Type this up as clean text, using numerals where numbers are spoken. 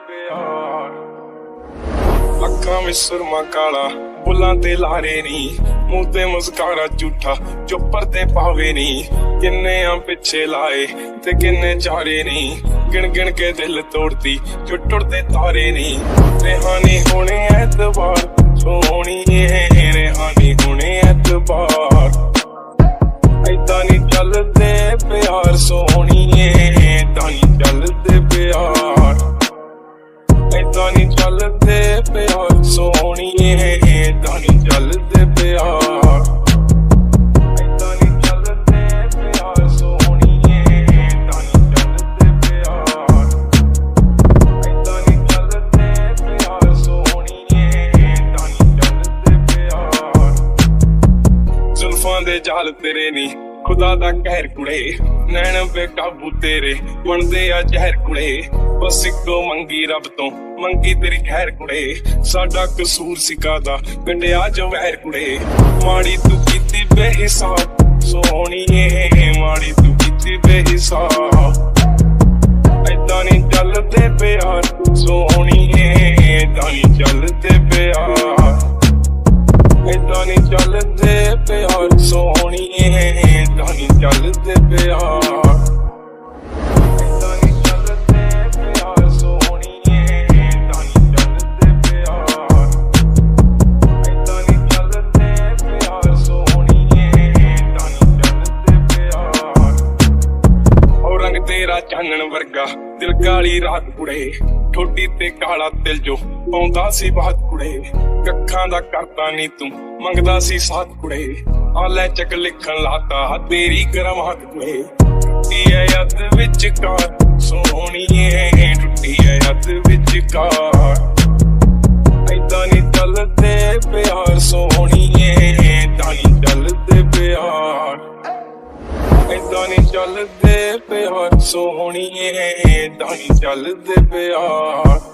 प्यार अखां में सुरमा काला बुलां ते लारे नी मुंह ते मुस्कारा झूठा जो पर्दे पावे नी किन्ने आ पिछे लाए ते किन्ने चारे नी गिन गिन के दिल तोड़ती जो टुटदे तारे नी रेहानी होने एतबार सोहनी रेहानी होने एतबार ऐदा नी चलदे प्यार सोहणीए ऐदा नी चलदे प्यार ऐदा नी चलदे प्यार सोहणीए ऐदा नी चलदे प्यार ऐदा नी चलदे प्यार सोहणीए ऐदा नी चलदे प्यार ऐदा नी चलदे प्यार सोहणीए ऐदा नी चलदे प्यार जुल्फां दे जाल तेरे नी खुदा दा कहर कुड़े नैन बेकाबू तेरे बनदे आ जहर कुड़े बस इको मंगी रब तो मंगी तेरी खैर कुड़े साडा कसूर सिकादा गंढिया जो वैर कुड़े माड़ी तू कीती बेहिसाब सोहणीए माड़ी तू कीती बेहिसाब ऐदा नी चलदे प्यार सोहणीए ऐदा नी चलदे प्यार ऐदा नी चलदे प्यार सोहणीए ऐदा नी चलदे प्यार ऐदा नी चलदे प्यार सोहणीए ऐदा नी चलदे प्यार ऐदा नी चलदे प्यार सोहणीए ऐदा नी चलदे प्यार और रंग तेरा चानण वर्गा दिल काली रात कुड़े ठोडी ते काला तिल जो पाउंदा सी बात कुड़े कखां दा करता नी तू मंगदा सी साथ कुड़े आले चक लिखन लाता तेरी करमात कुड़े टुटी है अद विचकार सोहणीए टुटी है अद विचकार ऐदा नी चलदे प्यार सोहणीए ऐदा नी चलदे प्यार ऐदा नी चलदे प्यार सोहणीए ऐदा नी चलदे प्यार।